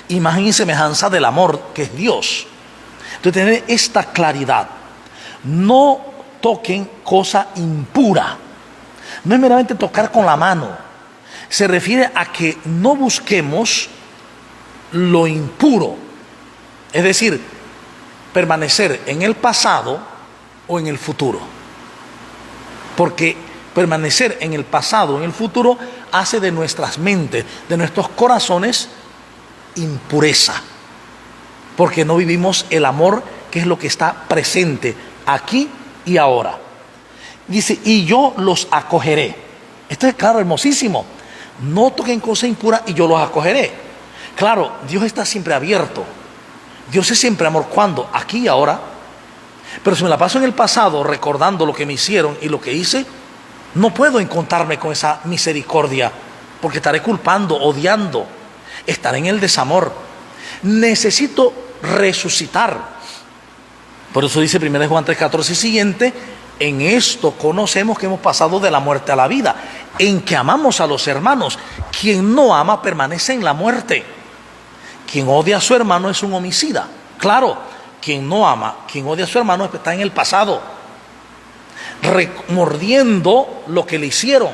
imagen y semejanza del amor que es Dios. Entonces, tener esta claridad. No toquen cosa impura. No es meramente tocar con la mano. Se refiere a que no busquemos lo impuro. Es decir, permanecer en el pasado o en el futuro. Porque permanecer en el pasado o en el futuro hace de nuestras mentes, de nuestros corazones, impureza. Porque no vivimos el amor que es lo que está presente aquí y ahora. Dice, y yo los acogeré. Esto es claro, hermosísimo. No toquen cosas impuras y yo los acogeré. Claro, Dios está siempre abierto. Dios es siempre amor. ¿Cuándo? Aquí y ahora. Pero si me la paso en el pasado recordando lo que me hicieron y lo que hice, no puedo encontrarme con esa misericordia, porque estaré culpando, odiando, estaré en el desamor. Necesito resucitar. Por eso dice 1 Juan 3:14 y siguiente: en esto conocemos que hemos pasado de la muerte a la vida, en que amamos a los hermanos. Quien no ama permanece en la muerte. Quien odia a su hermano es un homicida. Claro, quien no ama, quien odia a su hermano está en el pasado, remordiendo lo que le hicieron.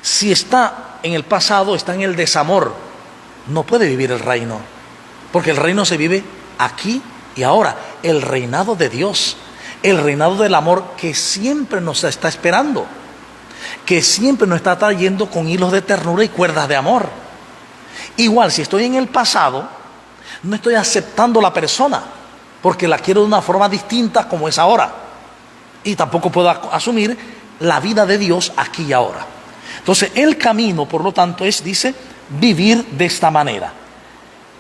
Si está en el pasado, está en el desamor. No puede vivir el reino, porque el reino se vive aquí y ahora. El reinado de Dios, el reinado del amor que siempre nos está esperando, que siempre nos está trayendo con hilos de ternura y cuerdas de amor. Igual, si estoy en el pasado, no estoy aceptando la persona, porque la quiero de una forma distinta como es ahora. Y tampoco puedo asumir la vida de Dios aquí y ahora. Entonces, el camino, por lo tanto, es, dice, vivir de esta manera.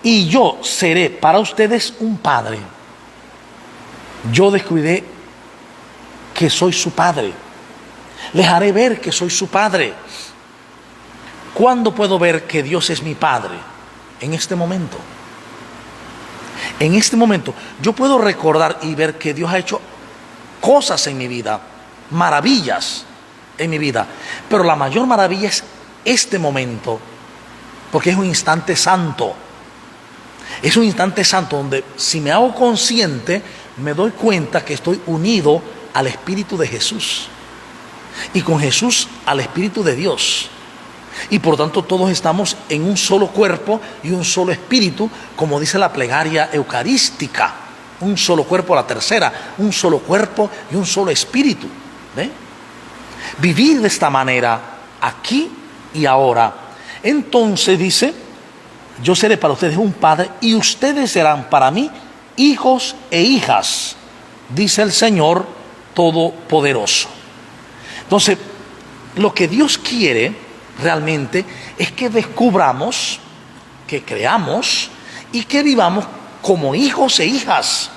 Y yo seré para ustedes un padre. Yo descuidé que soy su padre. Les haré ver que soy su padre. ¿Cuándo puedo ver que Dios es mi padre? En este momento. En este momento. Yo puedo recordar y ver que Dios ha hecho cosas en mi vida, maravillas en mi vida. Pero la mayor maravilla es este momento, porque es un instante santo. Es un instante santo donde, si me hago consciente, me doy cuenta que estoy unido al Espíritu de Jesús, y con Jesús al Espíritu de Dios, y por tanto todos estamos en un solo cuerpo y un solo espíritu, como dice la plegaria eucarística: un solo cuerpo, la tercera, un solo cuerpo y un solo espíritu. ¿Ve? Vivir de esta manera aquí y ahora. Entonces dice: yo seré para ustedes un padre y ustedes serán para mí hijos e hijas, dice el Señor Todopoderoso. Entonces, lo que Dios quiere realmente es que descubramos, que creamos y que vivamos como hijos e hijas.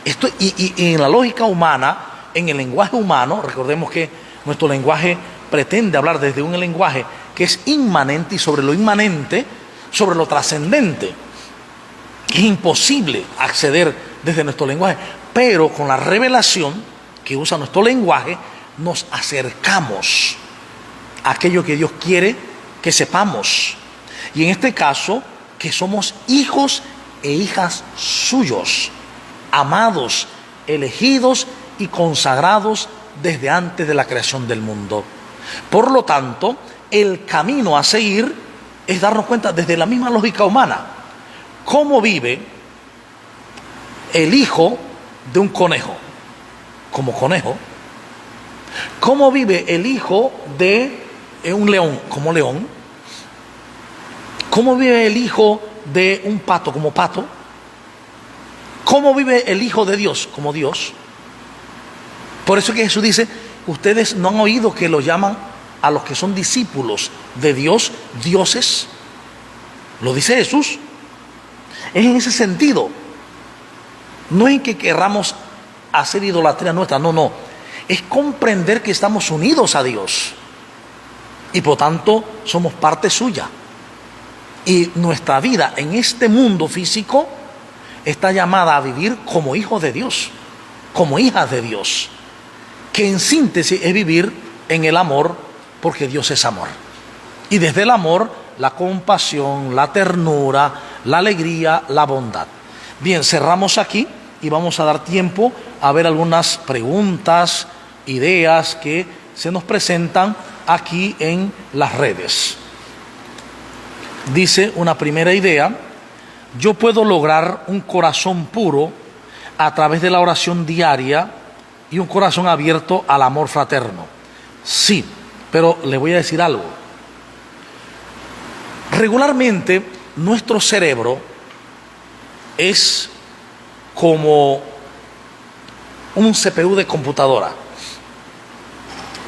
Esto, y en la lógica humana, en el lenguaje humano, recordemos que nuestro lenguaje pretende hablar desde un lenguaje que es inmanente, y sobre lo inmanente, sobre lo trascendente. Es imposible acceder desde nuestro lenguaje, pero con la revelación que usa nuestro lenguaje, nos acercamos a aquello que Dios quiere que sepamos. Y en este caso, que somos hijos e hijas suyos, amados, elegidos y consagrados desde antes de la creación del mundo. Por lo tanto, el camino a seguir es darnos cuenta desde la misma lógica humana cómo vive el hijo de un conejo como conejo, cómo vive el hijo de un león como león, cómo vive el hijo de un pato como pato, cómo vive el hijo de Dios como Dios. Por eso que Jesús dice: ustedes no han oído que lo llaman a los que son discípulos de Dios, dioses. Lo dice Jesús. Es en ese sentido. No es en que querramos hacer idolatría nuestra, no. Es comprender que estamos unidos a Dios y por tanto somos parte suya. Y nuestra vida en este mundo físico está llamada a vivir como hijos de Dios, como hijas de Dios, que en síntesis es vivir en el amor porque Dios es amor. Y desde el amor, la compasión, la ternura, la alegría, la bondad. Bien, cerramos aquí y vamos a dar tiempo a ver algunas preguntas, ideas que se nos presentan aquí en las redes. Dice una primera idea: yo puedo lograr un corazón puro a través de la oración diaria y un corazón abierto al amor fraterno. Sí, pero le voy a decir algo. Regularmente nuestro cerebro es como un CPU de computadora.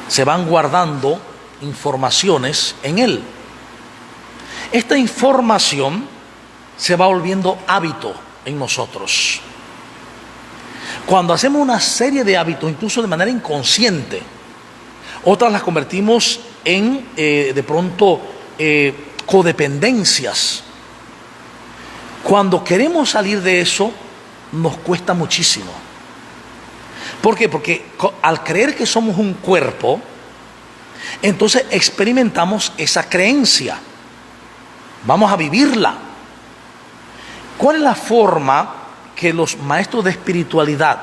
Se van guardando informaciones en él. Esta información se va volviendo hábito en nosotros. Cuando hacemos una serie de hábitos, incluso de manera inconsciente, otras las convertimos en, de pronto, codependencias. Cuando queremos salir de eso, nos cuesta muchísimo. ¿Por qué? Porque al creer que somos un cuerpo, entonces experimentamos esa creencia. Vamos a vivirla. ¿Cuál es la forma que los maestros de espiritualidad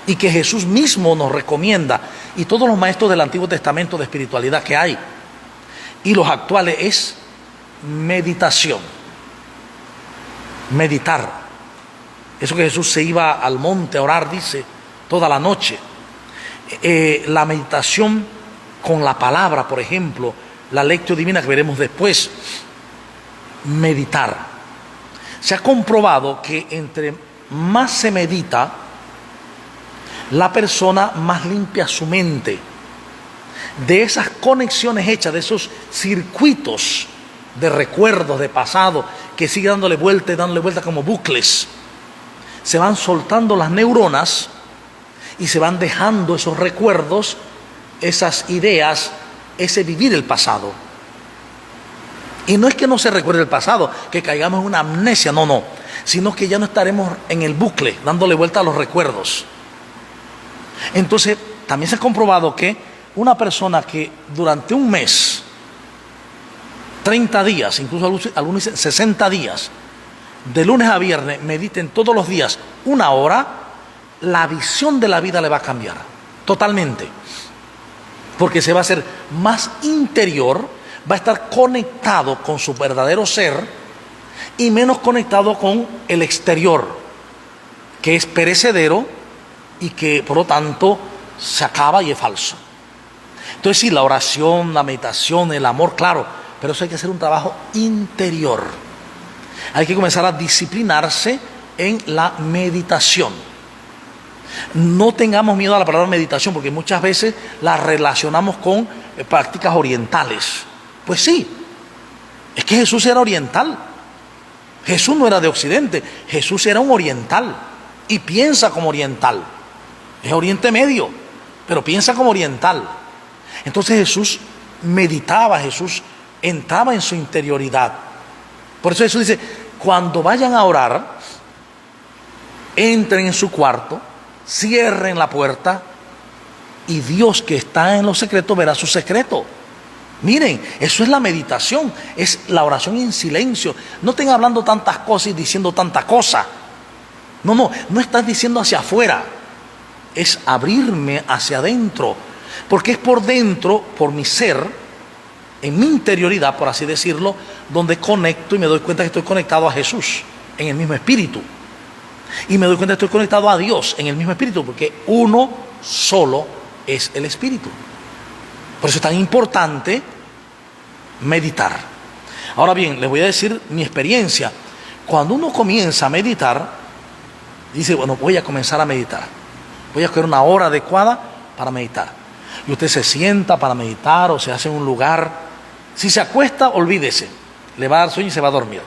y que Jesús mismo nos recomienda, y todos los maestros del Antiguo Testamento de espiritualidad que hay, y los actuales, es meditación? Meditar. Eso que Jesús se iba al monte a orar, dice, toda la noche. La meditación con la palabra, por ejemplo, la lectio divina que veremos después. Meditar. Se ha comprobado que entre más se medita, la persona más limpia su mente de esas conexiones hechas, de esos circuitos de recuerdos, de pasado, que sigue dándole vuelta como bucles. Se van soltando las neuronas y se van dejando esos recuerdos, esas ideas, ese vivir el pasado. Y no es que no se recuerde el pasado, que caigamos en una amnesia, no, sino que ya no estaremos en el bucle, dándole vuelta a los recuerdos. Entonces, también se ha comprobado que una persona que durante un mes, 30 días, incluso algunos dicen 60 días, de lunes a viernes, mediten todos los días 1 hora, la visión de la vida le va a cambiar totalmente, porque se va a hacer más interior, va a estar conectado con su verdadero ser y menos conectado con el exterior, que es perecedero y que por lo tanto se acaba y es falso. Entonces sí, la oración, la meditación, el amor, claro, pero eso hay que hacer un trabajo interior. Hay que comenzar a disciplinarse en la meditación. No tengamos miedo a la palabra meditación, porque muchas veces la relacionamos con prácticas orientales. Pues sí, es que Jesús era oriental. Jesús no era de Occidente, Jesús era un oriental y piensa como oriental. Es Oriente Medio, pero piensa como oriental. Entonces Jesús meditaba, Jesús entraba en su interioridad. Por eso Jesús dice, cuando vayan a orar, entren en su cuarto, cierren la puerta y Dios que está en lo secreto verá su secreto. Miren, eso es la meditación, es la oración en silencio. No estén hablando tantas cosas y diciendo tanta cosa. No estás diciendo hacia afuera, es abrirme hacia adentro, porque es por dentro, por mi ser, en mi interioridad, por así decirlo, donde conecto y me doy cuenta que estoy conectado a Jesús en el mismo espíritu. Y me doy cuenta que estoy conectado a Dios en el mismo espíritu, porque uno solo es el espíritu. Por eso es tan importante meditar. Ahora bien, les voy a decir mi experiencia. Cuando uno comienza a meditar, dice, bueno, voy a comenzar a meditar. Voy a coger una hora adecuada para meditar. Y usted se sienta para meditar o se hace en un lugar. Si se acuesta, olvídese. Le va a dar sueño y se va a dormir.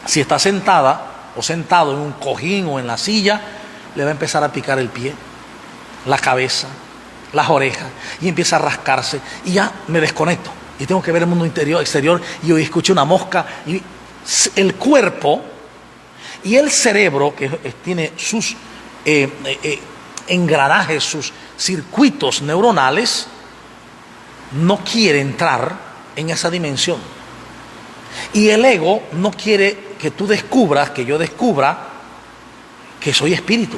Si está sentada o sentado en un cojín o en la silla, le va a empezar a picar el pie, la cabeza, las orejas, y empieza a rascarse, y ya me desconecto y tengo que ver el mundo exterior, y hoy escuché una mosca, y el cuerpo y el cerebro, que tiene sus engranajes, sus circuitos neuronales, no quiere entrar en esa dimensión. Y el ego no quiere que tú descubras, que yo descubra que soy espíritu.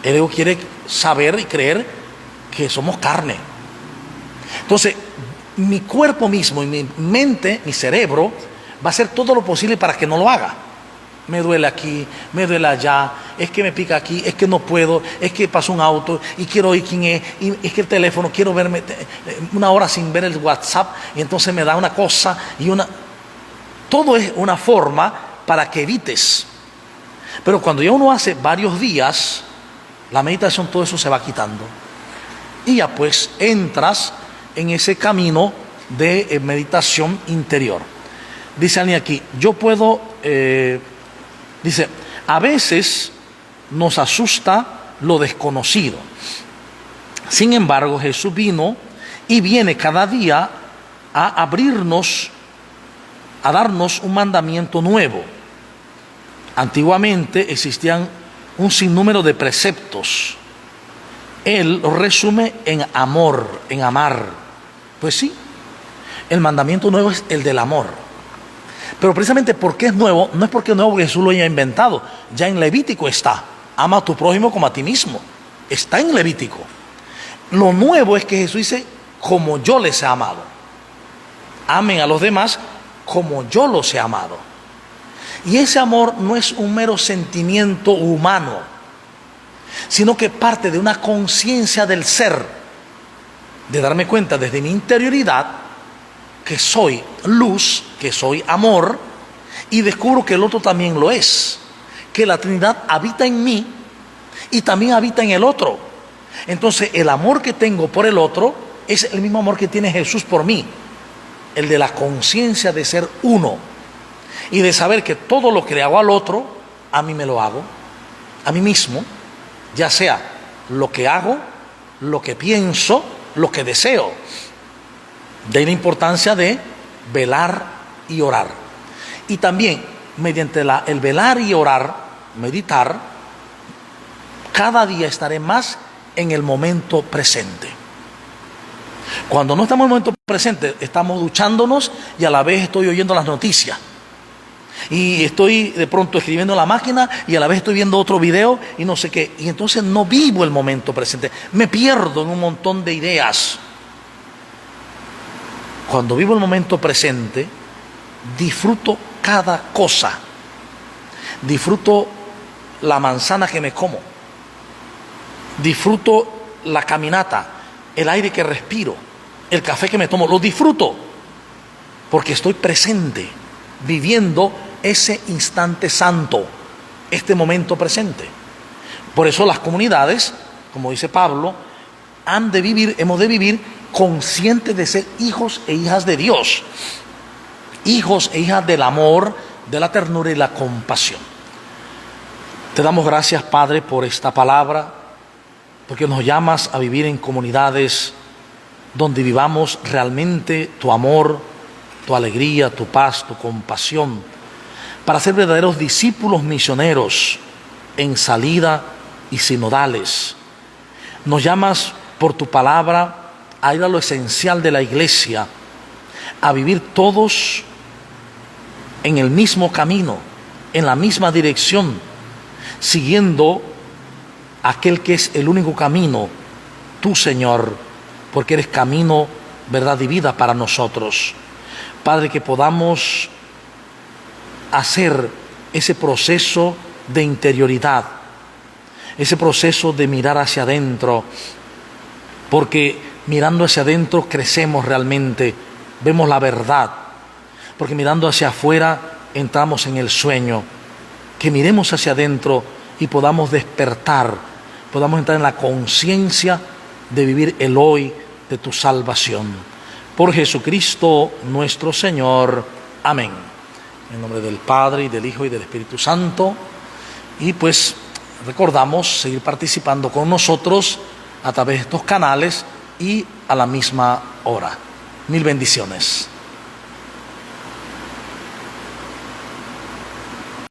El ego quiere saber y creer que somos carne. Entonces, mi cuerpo mismo y mi mente, mi cerebro, va a hacer todo lo posible para que no lo haga. Me duele aquí, me duele allá, es que me pica aquí, es que no puedo, es que pasó un auto y quiero oír quién es, y es que el teléfono, quiero verme una hora sin ver el WhatsApp y entonces me da una cosa y una... Todo es una forma para que evites. Pero cuando ya uno hace varios días, la meditación, todo eso se va quitando. Y ya pues entras en ese camino de meditación interior. Dice alguien aquí, yo puedo... dice, a veces nos asusta lo desconocido. Sin embargo, Jesús vino y viene cada día a abrirnos, a darnos un mandamiento nuevo. Antiguamente existían un sinnúmero de preceptos. Él lo resume en amor, en amar. Pues sí, el mandamiento nuevo es el del amor. Pero precisamente porque es nuevo, no es porque es nuevo que Jesús lo haya inventado. Ya en Levítico está. Ama a tu prójimo como a ti mismo. Está en Levítico. Lo nuevo es que Jesús dice, como yo les he amado. Amen a los demás como yo los he amado. Y ese amor no es un mero sentimiento humano, sino que parte de una conciencia del ser, de darme cuenta desde mi interioridad que soy luz, que soy amor, y descubro que el otro también lo es, que la Trinidad habita en mí y también habita en el otro. Entonces el amor que tengo por el otro es el mismo amor que tiene Jesús por mí, el de la conciencia de ser uno y de saber que todo lo que le hago al otro, a mí me lo hago, a mí mismo, ya sea lo que hago, lo que pienso, lo que deseo. De ahí la importancia de velar y orar. Y también, mediante el velar y orar, meditar, cada día estaré más en el momento presente. Cuando no estamos en el momento presente, estamos duchándonos y a la vez estoy oyendo las noticias. Y estoy de pronto escribiendo en la máquina y a la vez estoy viendo otro video y no sé qué. Y entonces no vivo el momento presente. Me pierdo en un montón de ideas. Cuando vivo el momento presente, disfruto cada cosa. Disfruto la manzana que me como. Disfruto la caminata, el aire que respiro, el café que me tomo. Lo disfruto porque estoy presente, viviendo ese instante santo, este momento presente. Por eso las comunidades, como dice Pablo, hemos de vivir conscientes de ser hijos e hijas de Dios, hijos e hijas del amor, de la ternura y la compasión. Te damos gracias, Padre, por esta palabra, porque nos llamas a vivir en comunidades donde vivamos realmente tu amor, tu alegría, tu paz, tu compasión, para ser verdaderos discípulos misioneros en salida y sinodales. Nos llamas por tu palabra a ir a lo esencial de la iglesia, a vivir todos en el mismo camino, en la misma dirección, siguiendo aquel que es el único camino, tú, Señor, porque eres camino, verdad y vida para nosotros. Padre, que podamos hacer ese proceso de interioridad, ese proceso de mirar hacia adentro, porque mirando hacia adentro crecemos realmente, vemos la verdad, porque mirando hacia afuera entramos en el sueño. Que miremos hacia adentro y podamos despertar, podamos entrar en la conciencia de vivir el hoy de tu salvación. Por Jesucristo nuestro Señor. Amén. En nombre del Padre, y del Hijo, y del Espíritu Santo. Y pues recordamos seguir participando con nosotros a través de estos canales y a la misma hora. Mil bendiciones.